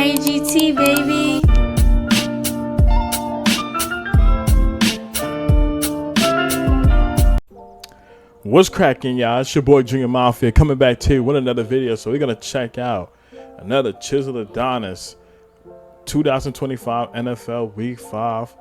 IGT, baby. What's cracking, y'all? It's your boy Junior Mafia coming back to you with another video. So we're gonna check out another Chiseled Adonis 2025 NFL Week 5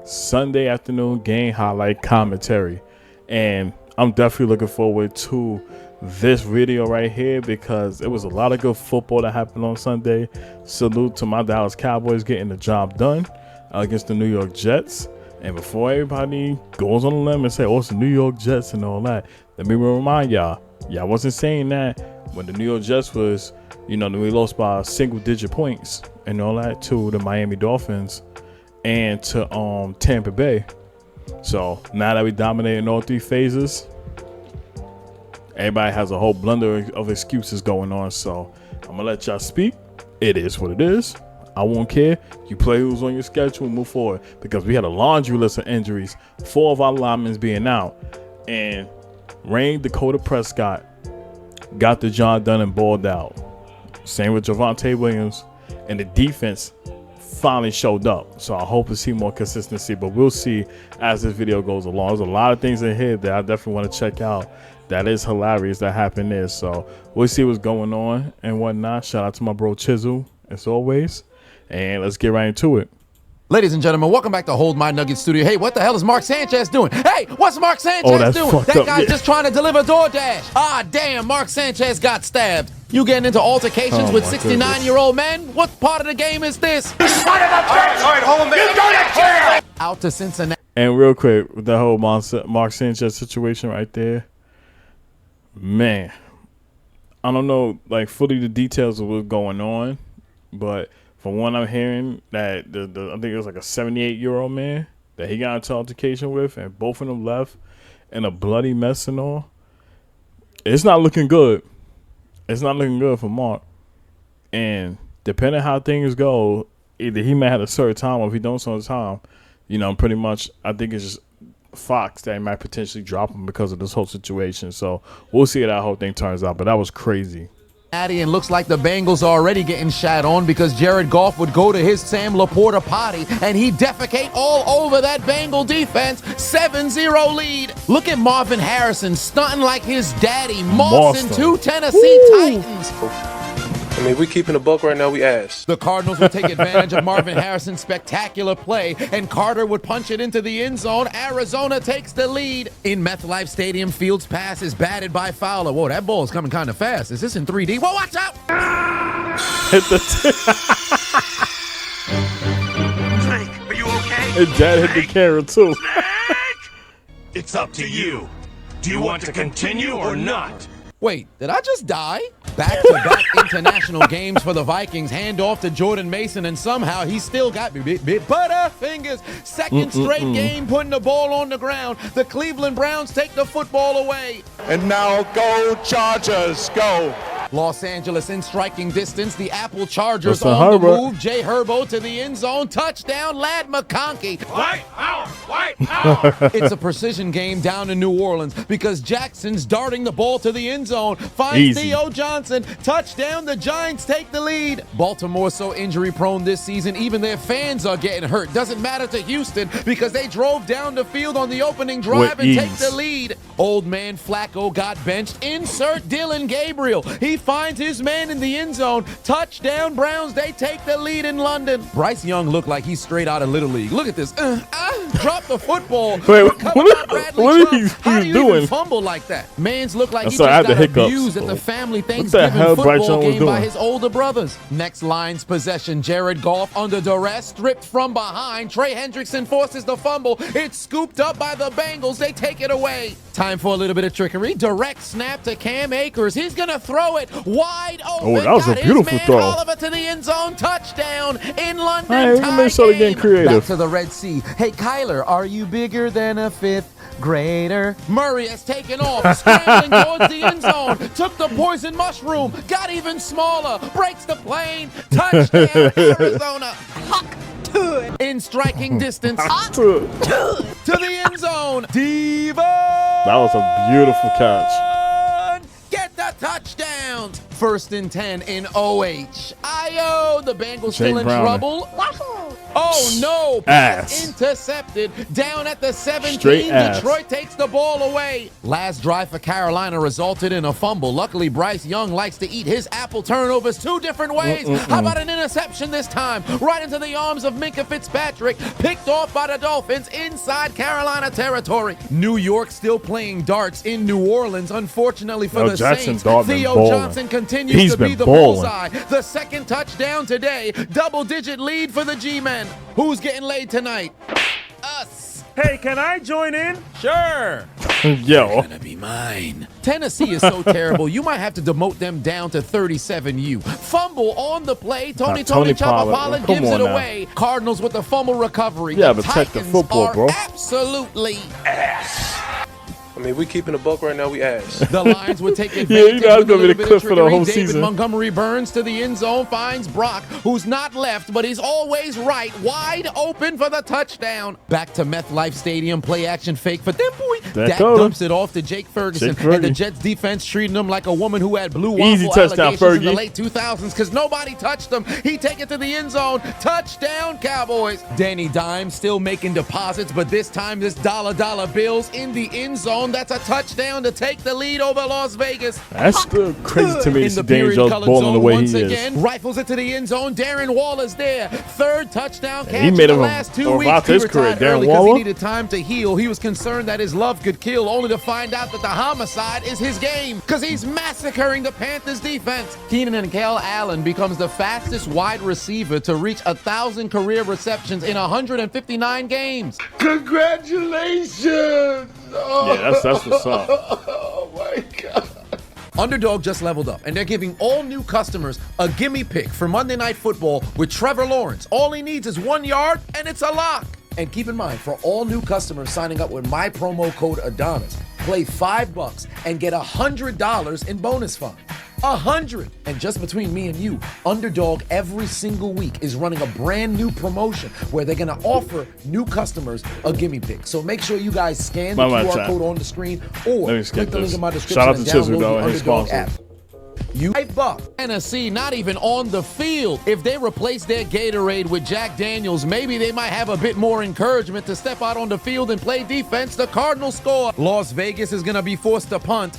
Sunday afternoon game highlight commentary. And I'm definitely looking forward to this video right here because it was a lot of good football that happened on Sunday. Salute to my Dallas Cowboys getting the job done against the New York Jets. And before everybody goes on a limb and say, oh, it's the New York Jets and all that, let me remind y'all wasn't saying that when the New York Jets was, we lost by single-digit points and all that to the Miami Dolphins and to Tampa Bay. So now that we dominate in all three phases, everybody has a whole blunder of excuses going on. So I'm gonna let y'all speak. It is what it is. I won't care. You play who's on your schedule and move forward, because we had a laundry list of injuries. 4 of our linemen being out, and Rain Dakota Prescott got the job done and balled out. Same with Javonte Williams, and the defense finally showed up. So I hope to see more consistency, but we'll see as this video goes along. There's a lot of things in here that I definitely want to check out. That is hilarious that happened there. So we'll see what's going on and whatnot. Shout out to my bro Chiseled as always. And let's get right into it. Ladies and gentlemen, welcome back to Hold My Nugget Studio. Hey, what the hell is Mark Sanchez doing? Hey, what's Mark Sanchez doing? That guy's just trying to deliver DoorDash. Ah, damn, Mark Sanchez got stabbed. You getting into altercations with 69-year-old men? What part of the game is this? Out to Cincinnati. And real quick, with the whole Mark Sanchez situation right there, man, I don't know like fully the details of what's going on, but from what I'm hearing, that I think it was like a 78-year-old man that he got into altercation with, and both of them left in a bloody mess and all. It's not looking good. It's not looking good for Mark. And depending on how things go, either he may have a certain time, or if he don't certain time, pretty much I think it's just Fox that might potentially drop him because of this whole situation. So we'll see how that whole thing turns out. But that was crazy. And looks like the Bengals are already getting shat on because Jared Goff would go to his Sam Laporta potty and he'd defecate all over that Bengal defense. 7-0 lead. Look at Marvin Harrison stunting like his daddy, mossing 2 Tennessee Titans. I mean, we keeping a buck right now, we ass. The Cardinals would take advantage of Marvin Harrison's spectacular play, and Carter would punch it into the end zone. Arizona takes the lead. In MetLife Stadium, Fields' pass is batted by Fowler. Whoa, that ball is coming kind of fast. Is this in 3D? Whoa, watch out! Hit the Snake, are you okay? And Dad hit the camera too. It's up to you. Do you want to continue or not? Wait, did I just die? Back-to-back international games for the Vikings. Hand off to Jordan Mason, and somehow he still got butterfingers. Second straight game putting the ball on the ground. The Cleveland Browns take the football away. And now go Chargers, go. Los Angeles in striking distance. The Apple Chargers on the move. Jay Herbo to the end zone. Touchdown, Lad McConkey. White power. It's a precision game down in New Orleans because Jackson's darting the ball to the end zone. Finds Theo Johnson. Touchdown, the Giants take the lead. Baltimore so injury prone this season, even their fans are getting hurt. Doesn't matter to Houston because they drove down the field on the opening drive and take the lead. Old man Flacco got benched. Insert Dylan Gabriel. He finds his man in the end zone. Touchdown Browns, they take the lead in London. Bryce Young looked like he's straight out of Little League. Look at this. Drop the football. Wait, what are you How do you doing? even fumble like that? Man's look like he sorry, just got abused at the family Thanksgiving football game by his older brothers. Next line's possession. Jared Goff under duress, stripped from behind. Trey Hendrickson forces the fumble. It's scooped up by the Bengals. They take it away. Time for a little bit of trickery. Direct snap to Cam Akers. He's going to throw it wide open. Oh, that was a beautiful throw. Oliver to the end zone. Touchdown in London. Hey, make sure they're getting creative. Back to the Red Sea. Hey, Kyler, are you bigger than a 5th grader? Murray has taken off, scrambling towards the end zone. Took the poison mushroom. Got even smaller. Breaks the plane. Touchdown, Arizona. In striking distance. To the end zone. Diva. That was a beautiful catch. Get the touchdown. First and 10 in OH. Io, the Bengals still in Browning. trouble. Oh no, Ass. intercepted. Down at the 17, Straight ass. Detroit takes the ball away. Last drive for Carolina resulted in a fumble. Luckily, Bryce Young likes to eat his apple turnovers 2 different ways. How about an interception this time? Right into the arms of Minkah Fitzpatrick, picked off by the Dolphins inside Carolina territory. New York still playing darts in New Orleans. Unfortunately for the Jackson Saints, Dart been Theo balling. Johnson continues to be the bullseye. The second touchdown today. Double-digit lead for the G-Men. Who's getting laid tonight? Us. Hey, can I join in? Sure. Yo. Gonna be mine. Tennessee is so terrible, you might have to demote them down to 37U. Fumble on the play. Tony Tony Chopper Pollard. Pollard Come gives on it now. away. Cardinals with the fumble recovery. Yeah, The protect the Titans football, are bro. absolutely I mean, we keeping a buck right now. We ass. The Lions would take Yeah, advantage you know that's with a gonna be little the bit clip of for the whole trickery. David season. Montgomery Burns to the end zone, finds Brock, who's not left, but he's always right, wide open for the touchdown. Back to MetLife Stadium, play action fake for them boy. There Dak goes. dumps it off to Jake Ferguson, Jake and the Fergie. Jets defense treating him like a woman who had blue Easy waffle touchdown, allegations in the Fergie. late 2000s because nobody touched him. He take it to the end zone. Touchdown, Cowboys. Danny Dimes still making deposits, but this time this dollar bills in the end zone. That's a touchdown to take the lead over Las Vegas. That's still crazy to me to In see the Daniel period Jones colored balling the zone way once he again, is. rifles it to the end zone. Darren Waller's there. Third touchdown catch he in made the him last 2 or weeks. about He his career, retired Darren early because he Waller. needed time to heal. He was concerned that his love could kill, only to find out that the homicide is his game because he's massacring the Panthers defense. Keenan and Kale Allen becomes the fastest wide receiver to reach 1,000 career receptions in 159 games. Congratulations! Yeah, that's what's up. Oh my God. Underdog just leveled up, and they're giving all new customers a gimme pick for Monday Night Football with Trevor Lawrence. All he needs is 1 yard, and it's a lock. And keep in mind, for all new customers signing up with my promo code Adonis, play $5 and get $100 in bonus funds. 100. And just between me and you, Underdog every single week is running a brand new promotion where they're gonna offer new customers a gimme pick. So make sure you guys scan the QR code on the screen or Let me skip click the link this. in my description Shout out and to Chiseled, download though, the and his Underdog sponsor. app. You $5. Tennessee not even on the field. If they replace their Gatorade with Jack Daniels, maybe they might have a bit more encouragement to step out on the field and play defense. The Cardinals score. Las Vegas is gonna be forced to punt.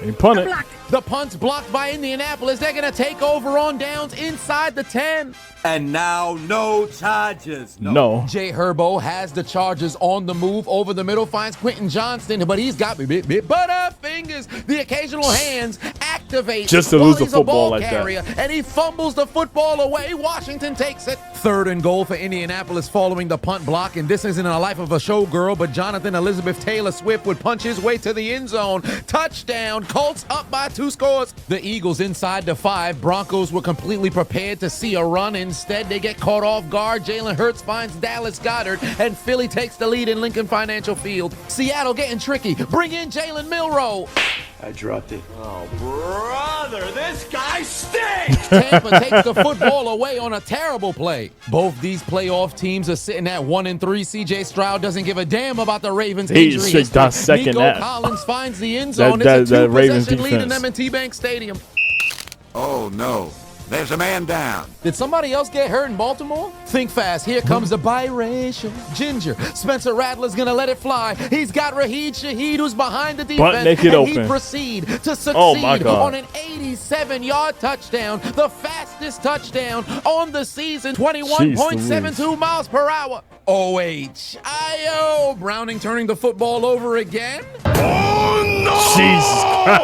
He punted. The punt's blocked by Indianapolis. They're going to take over on downs inside the 10. And now no charges. No. Jay Herbo has the Chargers on the move over the middle, finds Quentin Johnston, but he's got bit butterfingers. The occasional hands activate Just to while lose the he's a football ball like that. carrier, and he fumbles the football away. Washington takes it. Third and goal for Indianapolis following the punt block, and this isn't a life of a showgirl, but Jonathan Elizabeth Taylor Swift would punch his way to the end zone. Touchdown. Colts up by 2 scores. The Eagles inside the 5. Broncos were completely prepared to see a run. Instead, they get caught off guard. Jalen Hurts finds Dallas Goedert, and Philly takes the lead in Lincoln Financial Field. Seattle getting tricky. Bring in Jalen Milroe. I dropped it. Oh, brother, this guy stinks! Tampa takes the football away on a terrible play. Both these playoff teams are sitting at 1-3. C.J. Stroud doesn't give a damn about the Ravens' He's injury straight down history. second Nico that. Collins finds the end zone. That It's a Ravens two-possession lead in defense. M&T Bank Stadium. Oh no, there's a man down. Did somebody else get hurt in Baltimore? Think fast. Here comes the biracial ginger. Spencer Rattler's gonna let it fly. He's got Raheed Shaheed, who's behind the defense. naked and open. he proceed to succeed Oh, my God. on an 87-yard touchdown, the fastest touchdown on the season, 21.72 miles per hour. O-H-I-O. Browning turning the football over again. Jesus.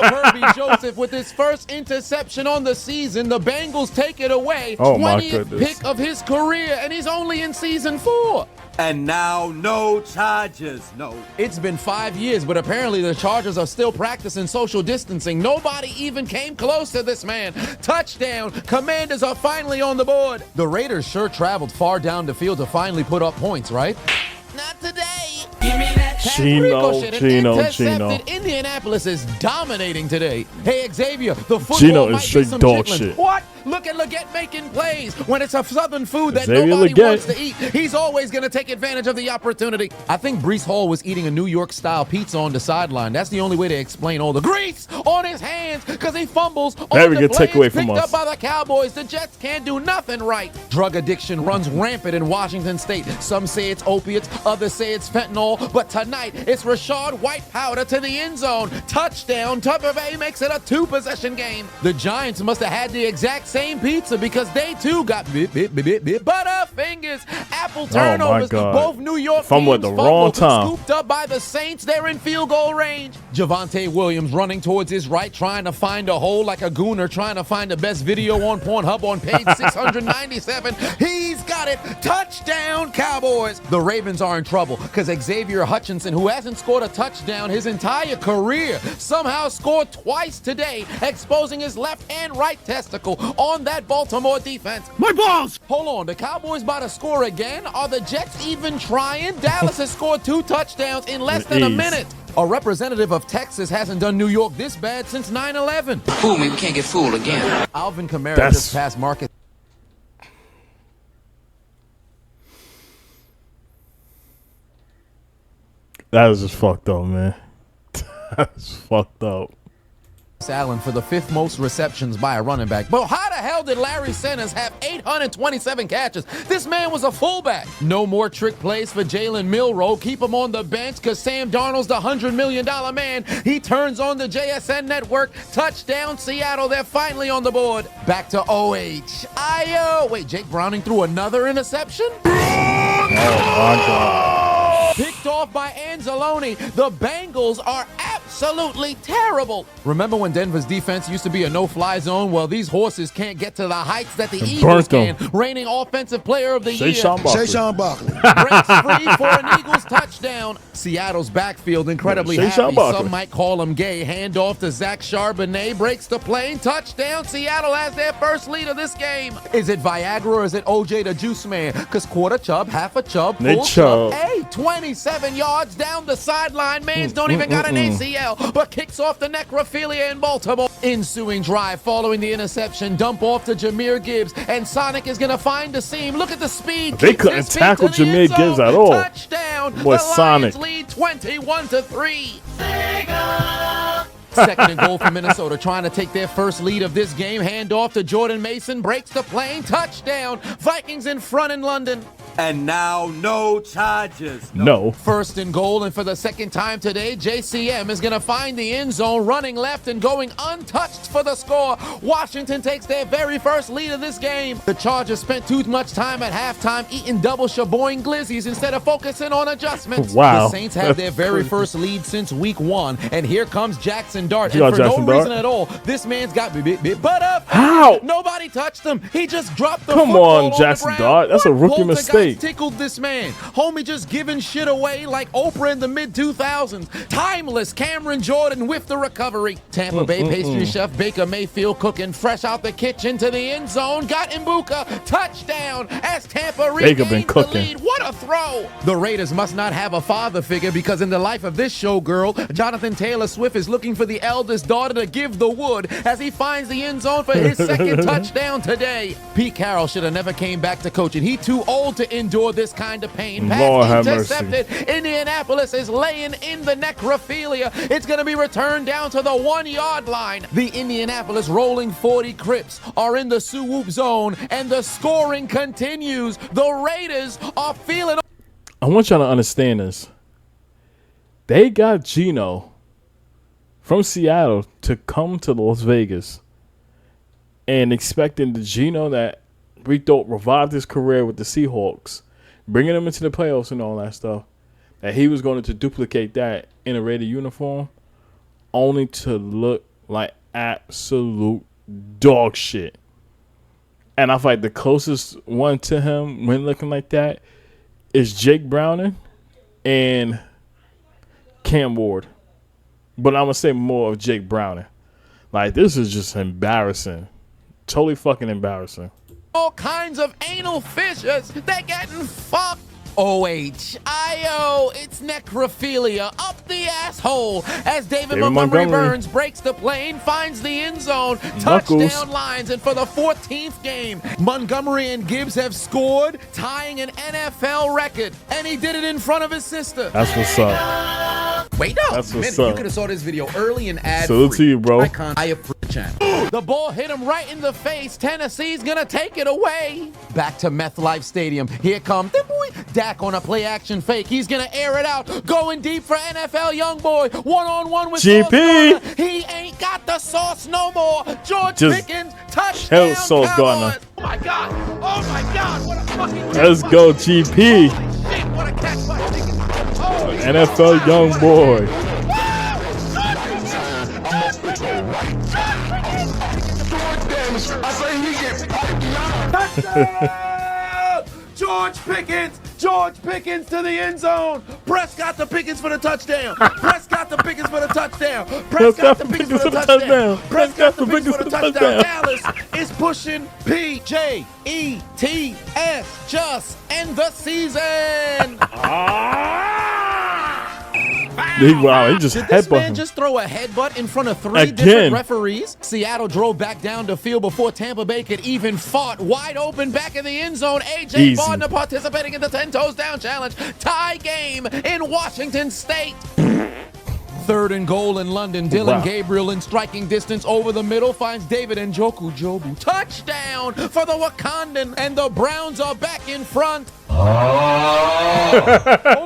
Herbie Joseph with his first interception on the season. The Bengals take it away. Oh, my 20th goodness. pick of his career, and he's only in season 4. And now no charges. No. It's been 5 years, but apparently the Chargers are still practicing social distancing. Nobody even came close to this man. Touchdown. Commanders are finally on the board. The Raiders sure traveled far down the field to finally put up points, right? Not today. Give me that Chino. intercepted. Indianapolis is dominating today. Hey, Xavier, the football Gino is might be straight some dog chitlins. shit. What? Look at Leggett making plays. When it's a southern food that Xavier nobody Leggett wants to eat, he's always going to take advantage of the opportunity. I think Breece Hall was eating a New York-style pizza on the sideline. That's the only way to explain all the grease on his hands because he fumbles on Very the good plays takeaway from picked us. up by the Cowboys. The Jets can't do nothing right. Drug addiction runs rampant in Washington State. Some say it's opiates, others say it's fentanyl, but tonight it's Rashad White powder to the end zone. Touchdown. Tampa Bay makes it a 2-possession game. The Giants must have had the exact same pizza because they too got butterfingers. Apple turnovers. God. Both New York Fumble at teams the wrong time. scooped up by the Saints. They're in field goal range. Javonte Williams running towards his right, trying to find a hole like a gooner, trying to find the best video on Pornhub on page 697. He's got it. Touchdown, Cowboys. The Ravens are in trouble because Xavier Hutchinson, who hasn't scored a touchdown his entire career, somehow scored twice today, exposing his left and right testicle on that Baltimore defense. My balls! Hold on, the Cowboys about to score again? Are the Jets even trying? Dallas has scored 2 touchdowns in less than a Ease. minute. A representative of Texas hasn't done New York this bad since 9/11. Fool me, we can't get fooled again. Alvin Kamara That's- just passed Marcus. That is just fucked up, man. That's fucked up. Allen for the 5th most receptions by a running back. But how the hell did Larry Sanders have 827 catches? This man was a fullback. No more trick plays for Jalen Milroe. Keep him on the bench because Sam Darnold's the $100 million man. He turns on the JSN network. Touchdown, Seattle. They're finally on the board. Back to OH. Wait, Jake Browning threw another interception? Oh my God. Picked off by Anzalone. The Bengals are absolutely terrible. Remember when Denver's defense used to be a no-fly zone? Well, these horses can't get to the heights that the Eagles can. Reigning offensive player of the year. Shayshawn Barkley. Breaks free for an Eagles touchdown. Seattle's backfield incredibly happy. Some might call him gay. Handoff to Zach Charbonnet. Breaks the plane. Touchdown. Seattle has their first lead of this game. Is it Viagra or is it OJ the Juice Man? Because quarter chub, half a chub, full chub. Hey, 27 yards down the sideline. Mans don't even got an ACL, but kicks off the necrophilia in Baltimore. Ensuing drive following the interception. Dump off to Jahmyr Gibbs, and Sonic is going to find the seam. Look at the speed. They couldn't tackle Jahmyr Gibbs at all. Touchdown. Boy, the Sonic. Lions lead 21-3. Second and goal for Minnesota, trying to take their first lead of this game. Hand off to Jordan Mason, breaks the plane, touchdown. Vikings in front in London. And now no charges. No. First and goal, and for the second time today, JCM is going to find the end zone, running left and going untouched for the score. Washington takes their very first lead of this game. The Chargers spent too much time at halftime eating double shaboing glizzies instead of focusing on adjustments. Wow. The Saints have their very first lead since week 1, and here comes Jackson Dart. You And for Jackson no reason Dart? at all, this man's got butt up. How? Nobody touched him. He just dropped the Come football on, Jackson the ground. Dart. That's a rookie Poltergeist mistake. Tickled this man. Homie just giving shit away like Oprah in the mid-2000s. Timeless Cameron Jordan with the recovery. Tampa Bay pastry chef Baker Mayfield cooking fresh out the kitchen to the end zone. Got Mbuka. Touchdown as Tampa Baker been regains the cooking. lead. What a throw. The Raiders must not have a father figure because in the life of this showgirl, Jonathan Taylor Swift is looking for the eldest daughter to give the wood as he finds the end zone for his second touchdown today. Pete Carroll should have never came back to coaching. He too old to endure this kind of pain. Lord have Pass mercy. intercepted. Indianapolis is laying in the necrophilia. It's going to be returned down to the 1-yard line. The Indianapolis Rolling 40 Crips are in the Sioux zone, and the scoring continues. The Raiders are feeling. I want y'all to understand this. They got Geno from Seattle to come to Las Vegas and expecting the Geno that we thought revived his career with the Seahawks, bringing him into the playoffs and all that stuff, that he was going to duplicate that in a Raider uniform, only to look like absolute dog shit. And I feel like the closest one to him when looking like that is Jake Browning and Cam Ward. But I'm going to say more of Jake Browning. Like, this is just embarrassing. Totally fucking embarrassing. All kinds of anal fissures. They're getting fucked O-H-I-O, it's necrophilia up the asshole as David Montgomery Montgomery Burns breaks the plane, finds the end zone, touchdown lines, and for the 14th game, Montgomery and Gibbs have scored, tying an NFL record, and he did it in front of his sister. That's what's up. Wait up That's a minute, what's up. you could have saw this video early and ad-free. Salute to you, bro. I appreciate it. The ball hit him right in the face. Tennessee's gonna take it away. Back to MetLife Stadium. Here comes the boy. Dak on a play action fake. He's gonna air it out. Going deep for NFL young boy. One-on-one with GP. Sauce Gardner. He ain't got the sauce no more. George Just Pickens, touchdown Sauce Gardner. Cowboys. Oh my God. Oh my God. What a fucking Let's catch go, by- GP. Holy shit, what a catch by Pickens. Oh, NFL young boy. George Pickens! George Pickens to the end zone! Prescott to Pickens for the touchdown! Prescott to Pickens for the touchdown! Prescott to Pickens for the touchdown! Prescott to Pickens for the touchdown! Dallas is pushing P-J-E-T-S. Just end the season! Wow, he just Did this man headbutted. just throw a headbutt in front of three Again. different referees? Seattle drove back down the field before Tampa Bay could even fought. Wide open back in the end zone. A.J. Easy. Gardner participating in the 10 toes down challenge. Tie game in Washington State. Third and goal in London. Dylan Wow. Gabriel in striking distance over the middle finds David Njoku Jobu. Touchdown for the Wakandan, and the Browns are back in front. Hold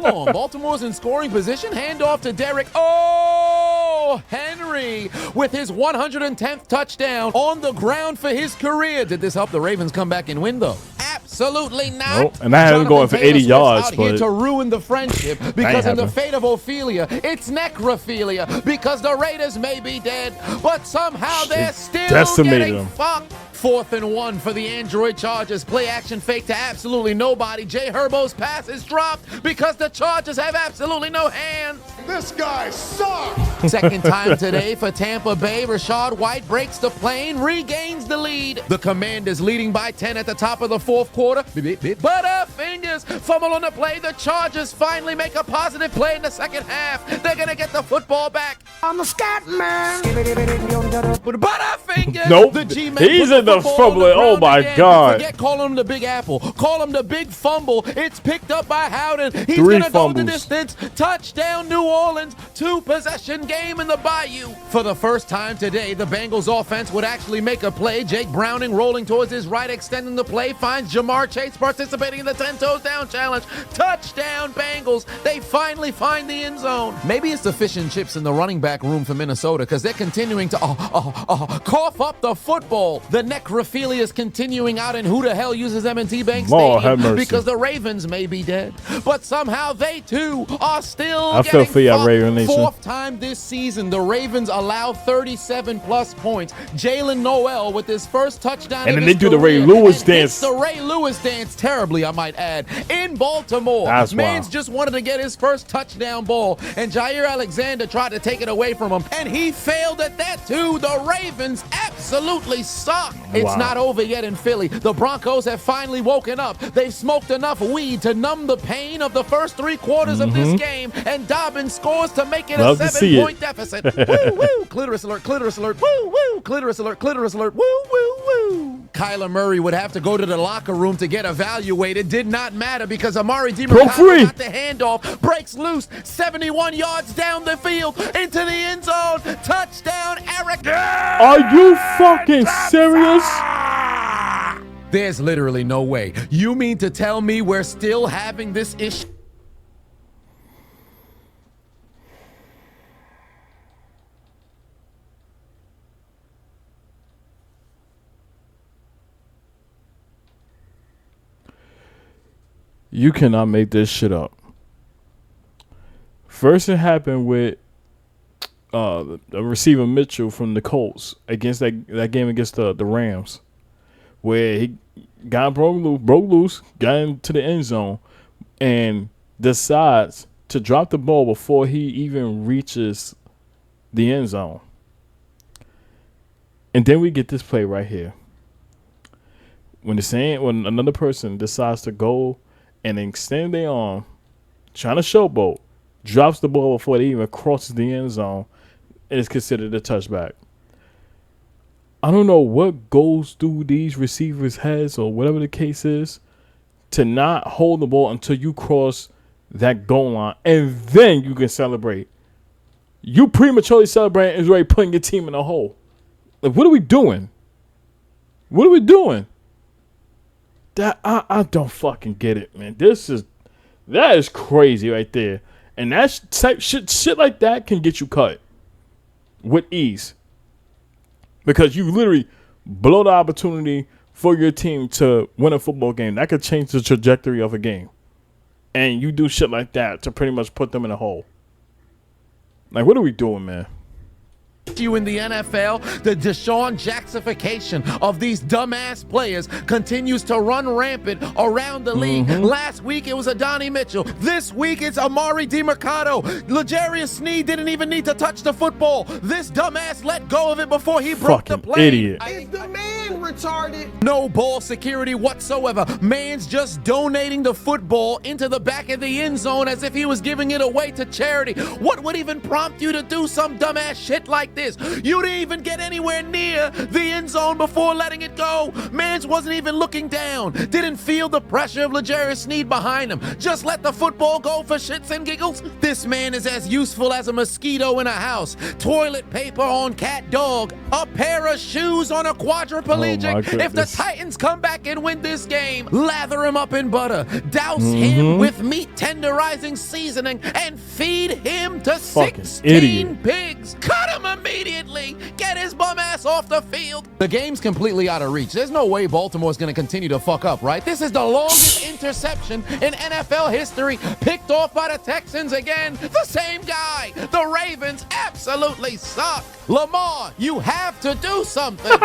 on. Baltimore's in scoring position. Handoff to Derek. Oh, Henry with his 110th touchdown on the ground for his career. Did this help the Ravens come back and win, though? Absolutely not. Nope. And I had him going for 80 Taylor Swift's yards, out here but to ruin the friendship because in the happen. fate of Ophelia, it's necrophilia because the Raiders may be dead, but somehow they're still decimated getting them. fucked. 4th and 1 for the Android Chargers. Play action fake to absolutely nobody. Jay Herbo's pass is dropped because the Chargers have absolutely no hands. This guy sucks! Second time today for Tampa Bay. Rashad White breaks the plane, regains the lead. The Commanders leading by 10 at the top of the fourth quarter. Butterfingers fumble on the play. The Chargers finally make a positive play in the second half. They're going to get the football back. I'm the scat man. Butterfingers. Nope. The G-Man He's put in the football fumble. on the Oh ground my again. God. Forget calling him the Big Apple. Call him the Big Fumble. It's picked up by Howden. He's 3 going to go the fumbles. distance. Touchdown, New Orleans. 2-possession game in the Bayou. For the first time today, the Bengals offense would actually make a play. Jake Browning rolling towards his right, extending the play, finds Jamar Chase participating in the 10 toes down challenge. Touchdown, Bengals. They finally find the end zone. Maybe it's the fish and chips in the running back room for Minnesota because they're continuing to cough up the football. The necrophilia is continuing out, and who the hell uses M&T Bank Lord have Stadium? mercy. Because the Ravens may be dead, but somehow they too are still I feel getting for ya, fucked. Raven Nation. Fourth time this season, the Ravens allow 37 plus points. Jalen Noel with his first touchdown. And of then they his do the Ray career, Lewis and hits dance. The Ray Lewis dance terribly, I might add, in Baltimore. That's Man's wild. just wanted to get his first touchdown ball, and Jair Alexander tried to take it away from him, and he failed at that too. The Ravens absolutely suck. It's Wow. not over yet in Philly. The Broncos have finally woken up. They've smoked enough weed to numb the pain of the first 3 quarters of this game, and Dobbins scores to make it Love a to see 7-point deficit. Woo, woo, clitoris alert, clitoris alert, woo, woo, clitoris alert, woo, woo, woo. Kyler Murray would have to go to the locker room to get evaluated. Did not matter because Amari Pro DiMercado free. got the handoff, breaks loose, 71 yards down the field, into the end zone. Touchdown, Eric. Are you fucking serious? There's literally no way. You mean to tell me we're still having this issue? You cannot make this shit up. First, it happened with the receiver Mitchell from the Colts against that game against the Rams, where he broke loose, got into the end zone, and decides to drop the ball before he even reaches the end zone. And then we get this play right here. When another person decides to go and extend their arm, trying to showboat, drops the ball before they even crosses the end zone, and is considered a touchback. I don't know what goes through these receivers' heads or whatever the case is to not hold the ball until you cross that goal line, and then you can celebrate. You prematurely celebrating is already putting your team in a hole. Like, what are we doing? What are we doing? That I don't fucking get it, man. That is crazy right there. And that type shit like that can get you cut with ease. Because you literally blow the opportunity for your team to win a football game. That could change the trajectory of a game. And you do shit like that to pretty much put them in a hole. Like, what are we doing, man? You in the NFL, the Deshaun Jacksonification of these dumbass players continues to run rampant around the league. Last week it was Adonis Mitchell. This week it's Amari DeMercado. L'Jarius Sneed didn't even need to touch the football. This dumbass let go of it before he broke the plane. Idiot. Is the man retarded? No ball security whatsoever. Man's just donating the football into the back of the end zone as if he was giving it away to charity. What would even prompt you to do some dumbass shit like this? You didn't even get anywhere near the end zone before letting it go. Mans wasn't even looking down. Didn't feel the pressure of L'Jarius Sneed behind him. Just let the football go for shits and giggles. This man is as useful as a mosquito in a house. Toilet paper on cat dog. A pair of shoes on a quadriplegic. If the Titans come back and win this game, lather him up in butter. Douse him with meat tenderizing seasoning and feed him to 16 pigs. Cut him immediately. Get his bum ass off the field. The game's completely out of reach. There's no way Baltimore's going to continue to fuck up, right? This is the longest interception in NFL history, picked off by the Texans again. The same guy. The Ravens absolutely suck. Lamar, you have to do something.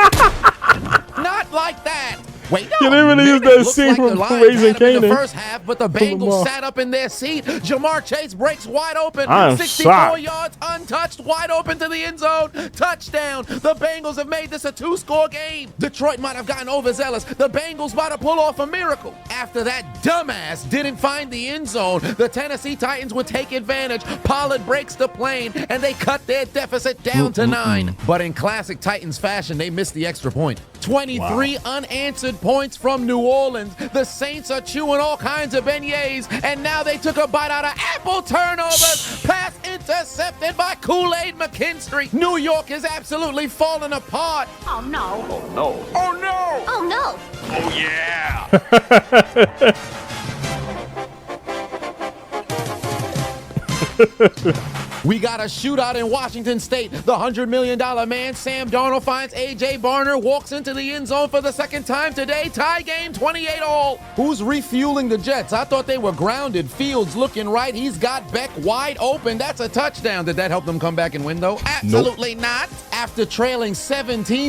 Not like that. Wait, no. You didn't really use that scene from Raising Kanan. In the first half, but the Bengals sat up in their seat. Jamar Chase breaks wide open. I'm 64 shocked. yards untouched, wide open to the end zone. Touchdown. The Bengals have made this a 2-score game. Detroit might have gotten overzealous. The Bengals might have pulled off a miracle. After that dumbass didn't find the end zone, the Tennessee Titans would take advantage. Pollard breaks the plane, and they cut their deficit down to 9. But in classic Titans fashion, they missed the extra point. 23 unanswered points from New Orleans. The Saints are chewing all kinds of beignets, and now they took a bite out of apple turnovers. Pass intercepted by Kool-Aid McKinstry. New York is absolutely falling apart. Oh no. Oh no. Oh no. Oh no. Oh yeah. We got a shootout in Washington State. The $100 million man, Sam Darnold, finds A.J. Barner, walks into the end zone for the second time today. Tie game, 28-all. Who's refueling the Jets? I thought they were grounded. Fields looking right. He's got Beck wide open. That's a touchdown. Did that help them come back and win, though? Absolutely not. After trailing 17-0,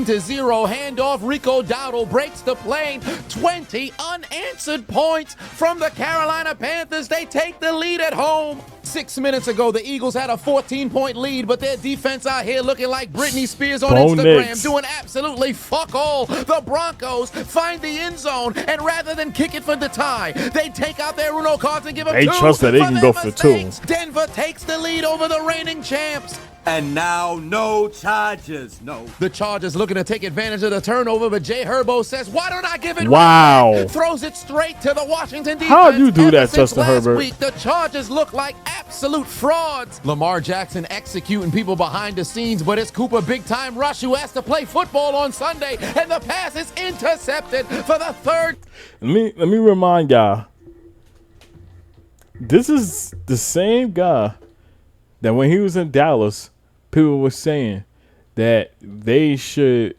handoff, Rico Dowdle breaks the plane. 20 unanswered points from the Carolina Panthers. They take the lead at home. 6 minutes ago, the Eagles had a 14-point lead, but their defense out here looking like Britney Spears on Instagram, doing absolutely fuck all. The Broncos find the end zone, and rather than kick it for the tie, they take out their Uno cards and give them 2. They trust that they can go for 2. Denver takes the lead over the reigning champs. And now, no charges. No. The Chargers looking to take advantage of the turnover, but Jay Herbo says, why don't I give it? Wow. Throws it straight to the Washington defense. How'd you do that, Since Justin last Herbert? week, the Chargers look like absolute frauds. Lamar Jackson executing people behind the scenes, but it's Cooper Big Time Rush who has to play football on Sunday, and the pass is intercepted for the third. Let me remind y'all. This is the same guy that when he was in Dallas, people were saying that they should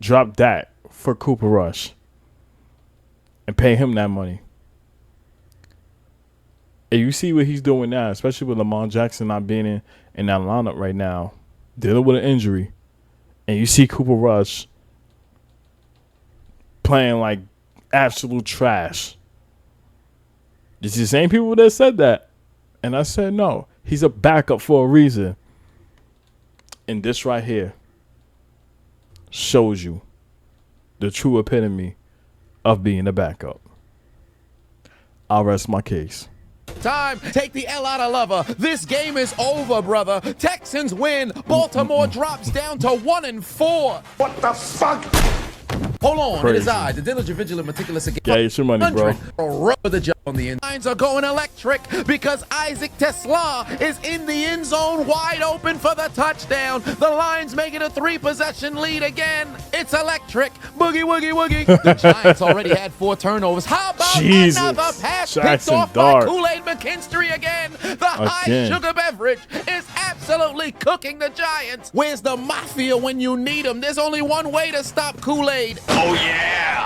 drop that for Cooper Rush and pay him that money. And you see what he's doing now, especially with Lamar Jackson not being in that lineup right now, dealing with an injury. And you see Cooper Rush playing like absolute trash. It's the same people that said that. And I said, no, he's a backup for a reason. And this right here shows you the true epitome of being a backup. I'll rest my case. Time. Take the L out of lover. This game is over, brother. Texans win. Baltimore drops down to 1-4. What the fuck? Hold on, Crazy. it is I, the diligent, vigilant, meticulous again. Yeah, it's your money, bro. Rubber the job on the end. Lines are going electric because Isaac Tesla is in the end zone, wide open for the touchdown. The Lions make it a 3-possession lead again. It's electric. Boogie, woogie, woogie. The Giants already had 4 turnovers. How about another pass picked off by Kool-Aid McKinstry again? The high sugar beverage is absolutely cooking the Giants. Where's the Mafia when you need them? There's only one way to stop Kool-Aid. Oh, yeah.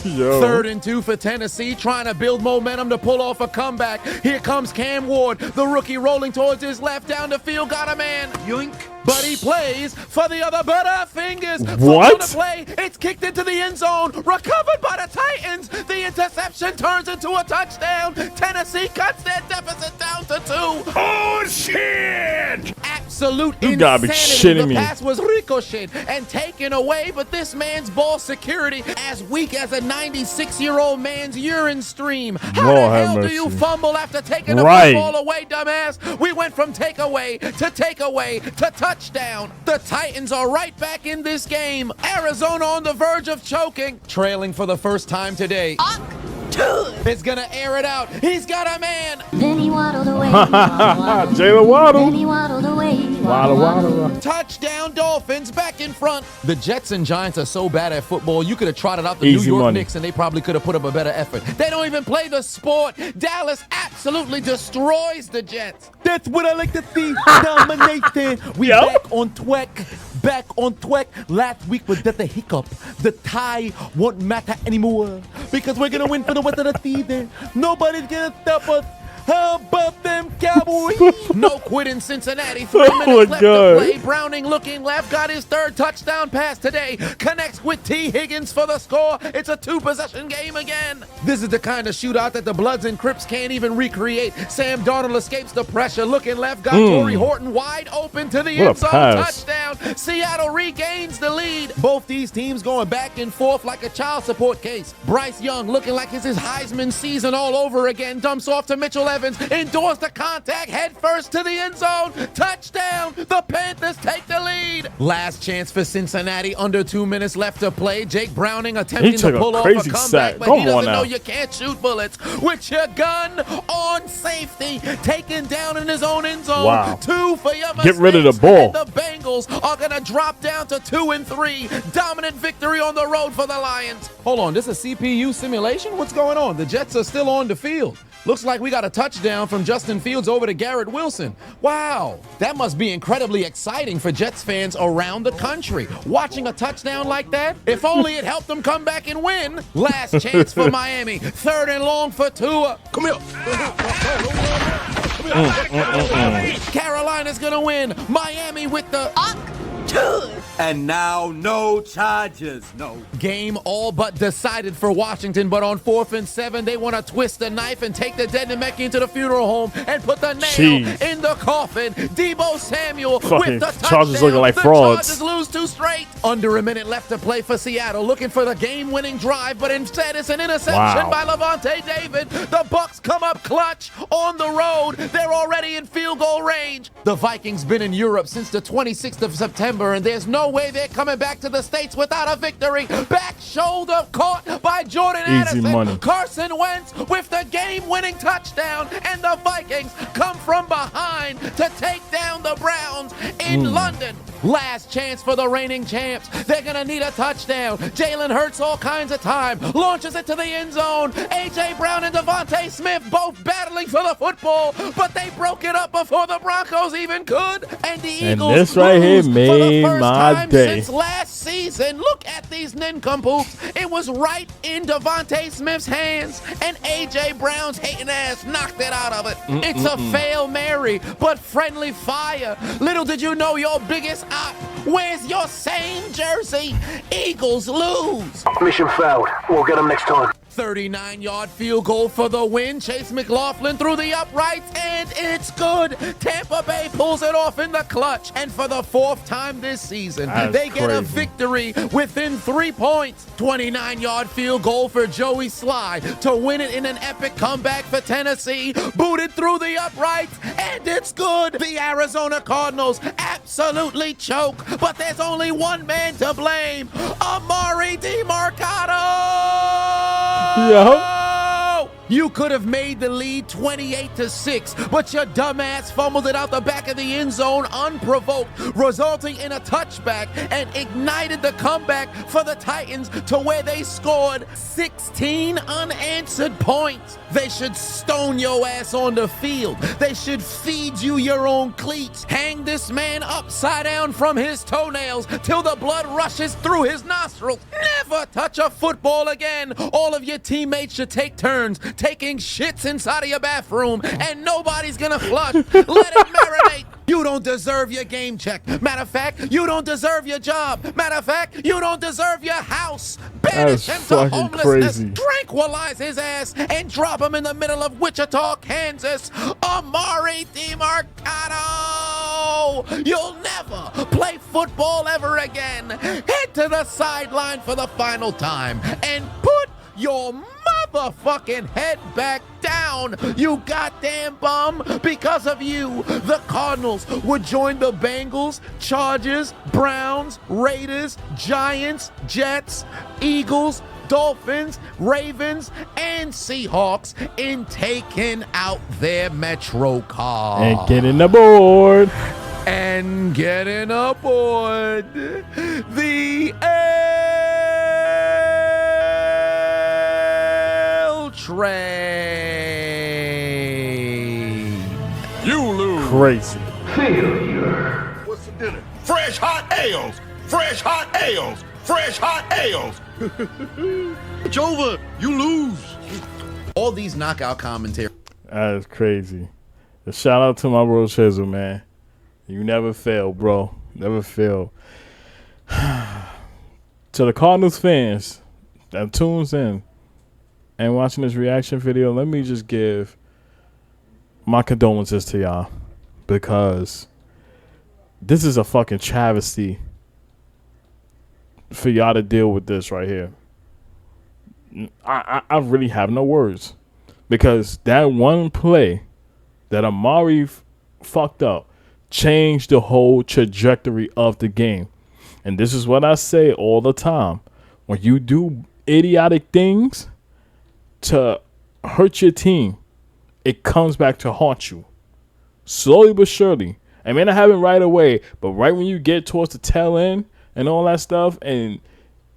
Yo. 3rd and 2 for Tennessee, trying to build momentum to pull off a comeback. Here comes Cam Ward, the rookie rolling towards his left down the field. Got a man. Yoink. But he plays for the other Butterfingers. What? The play, it's kicked into the end zone, recovered by the Titans. The interception turns into a touchdown. Tennessee cuts their deficit down to 2. Oh, shit! Absolute You gotta be insanity. shitting me. The pass was ricocheted and taken away, but this man's ball security as weak as a 96-year-old man's urine stream. How the hell do you fumble after taking the football away, dumbass? We went from takeaway to touchdown. The Titans are right back in this game. Arizona on the verge of choking, trailing for the first time today. Is gonna air it out. He's got a man. Then he waddled away. Jalen Waddle. Then he waddled away. Waddle. Touchdown Dolphins back in front. The Jets and Giants are so bad at football, you could have trotted out the Easy New York money. Knicks and they probably could have put up a better effort. They don't even play the sport. Dallas absolutely destroys the Jets. That's what I like to see. Dominating. We back on Tweck. Last week was just a hiccup. The tie won't matter anymore because we're gonna win for the rest of the season. Nobody's gonna stop us. How about them Cowboys? No quit in Cincinnati. 3 minutes left to play. Browning looking left. Got his 3rd touchdown pass today. Connects with T. Higgins for the score. It's a 2-possession game again. This is the kind of shootout that the Bloods and Crips can't even recreate. Sam Darnold escapes the pressure. Looking left. Got Torrey Horton wide open to the end zone. Touchdown. Seattle regains the lead. Both these teams going back and forth like a child support case. Bryce Young looking like it's his Heisman season all over again. Dumps off to Mitchell Evans. Endures the contact, head first to the end zone. Touchdown. The Panthers take the lead. Last chance for Cincinnati. Under 2 minutes left to play. Jake Browning attempting to pull off a comeback, but he doesn't know you can't shoot bullets with your gun on safety. Taken down in his own end zone. Wow. 2 for your mistakes. Get rid of the ball. And the Bengals are going to drop down to 2 and 3. Dominant victory on the road for the Lions. Hold on, this is a CPU simulation? What's going on? The Jets are still on the field. Looks like we got a touchdown from Justin Fields over to Garrett Wilson. Wow, that must be incredibly exciting for Jets fans around the country. Watching a touchdown like that, if only it helped them come back and win. Last chance for Miami. 3rd and long for Tua. Come here. Carolina's gonna win. Miami with the And now, no charges, no. game all but decided for Washington, but on 4th and 7, they want to twist the knife and take the dead Namekian into the funeral home and put the nail in the coffin. Debo Samuel with the touchdown. Chargers looking like frauds. The Chargers lose 2 straight. Under a minute left to play for Seattle, looking for the game-winning drive, but instead it's an interception by Levante David. The Bucs come up clutch on the road. They're already in field goal range. The Vikings been in Europe since the 26th of September, and there's no way they're coming back to the States without a victory. Back shoulder caught by Jordan Addison. Money. Carson Wentz with the game-winning touchdown, and the Vikings come from behind to take down the Browns in London. Last chance for the reigning champs. They're going to need a touchdown. Jalen Hurts all kinds of time. Launches it to the end zone. A.J. Brown and Devontae Smith both battling for the football, but they broke it up before the Broncos even could. And the Eagles this right here lose made for the first my time day. since last season. Look at these nincompoops. It was right in Devontae Smith's hands, and A.J. Brown's hating ass knocked it out of it. It's a Fail Mary, but friendly fire. Little did you know your biggest op wears your same jersey. Eagles lose. Mission failed. We'll get them next time. 39-yard field goal for the win. Chase McLaughlin through the uprights, and it's good. Tampa Bay pulls it off in the clutch, and for the 4th time this season, they get a victory within 3 points. 29-yard field goal for Joey Sly to win it in an epic comeback for Tennessee. Booted through the uprights, and it's good. The Arizona Cardinals absolutely choke, but there's only one man to blame: Amari DeMarcado. Yo. You could have made the lead 28-6, but your dumbass fumbled it out the back of the end zone unprovoked, resulting in a touchback and ignited the comeback for the Titans to where they scored 16 unanswered points. They should stone your ass on the field. They should feed you your own cleats. Hang this man upside down from his toenails till the blood rushes through his nostrils. Never touch a football again. All of your teammates should take turns taking shits inside of your bathroom, and nobody's gonna flush. Let it marinate. You don't deserve your game check. Matter of fact, you don't deserve your job. Matter of fact, you don't deserve your house. Banish him to homelessness, tranquilize his ass, and drop him in the middle of Wichita, Kansas. Amari DeMarcado! You'll never play football ever again. Head to the sideline for the final time and put your motherfucking head back down, you goddamn bum. Because of you, the Cardinals would join the Bengals, Chargers, Browns, Raiders, Giants, Jets, Eagles, Dolphins, Ravens, and Seahawks in taking out their Metro car. And getting aboard. And getting aboard the train. You lose. Crazy. Failure. What's for dinner? Fresh hot ales. Fresh hot ales. Fresh hot ales. It's over. You lose. All these knockout commentary. That is crazy. A shout out to my bro Chiseled, man. You never fail, bro. Never fail. To the Cardinals fans that tunes in and watching this reaction video, let me just give my condolences to y'all, because this is a fucking travesty for y'all to deal with this right here. I really have no words, because that one play that Amari fucked up changed the whole trajectory of the game. And this is what I say all the time: when you do idiotic things to hurt your team, it comes back to haunt you. Slowly but surely. I may not happen right away, but right when you get towards the tail end and all that stuff, and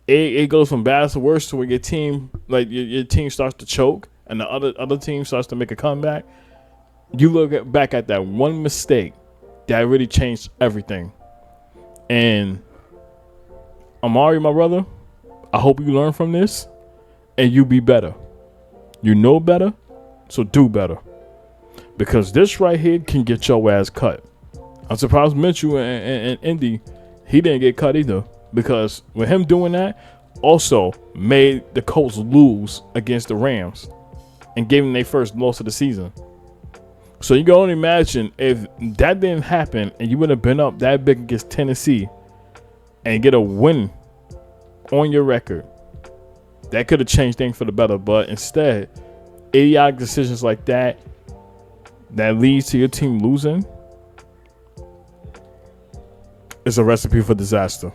it goes from bad to worse to where your team, like your team starts to choke and the other team starts to make a comeback, you look back at that one mistake that really changed everything. And Amari, my brother, I hope you learn from this and you be better. You know better, so do better. Because this right here can get your ass cut. I'm surprised Mitchell and Indy, he didn't get cut either. Because with him doing that, also made the Colts lose against the Rams and gave them their first loss of the season. So you can only imagine if that didn't happen and you would have been up that big against Tennessee and get a win on your record. That could have changed things for the better, but instead, idiotic decisions like that leads to your team losing is a recipe for disaster.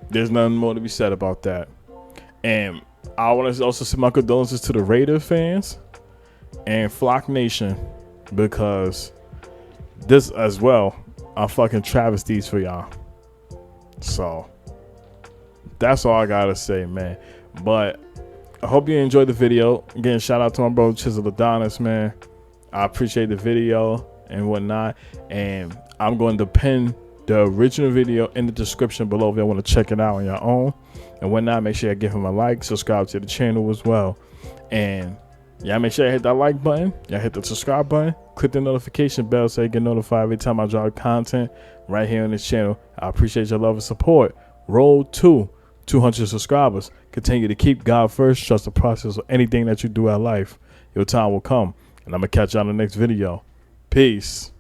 There's nothing more to be said about that. And I want to also send my condolences to the Raiders fans and Flock Nation, because this as well are fucking travesties for y'all. So that's all I gotta say, man. But I hope you enjoyed the video. Again, shout out to my bro Chiseled Adonis, man. I appreciate the video and whatnot. And I'm going to pin the original video in the description below if you want to check it out on your own and whatnot. Make sure you give him a like, subscribe to the channel as well. And y'all make sure you hit that like button. Y'all hit the subscribe button. Click the notification bell so you get notified every time I drop content right here on this channel. I appreciate your love and support. Roll to 200 subscribers. Continue to keep God first. Trust the process of anything that you do in life. Your time will come. And I'm going to catch you on the next video. Peace.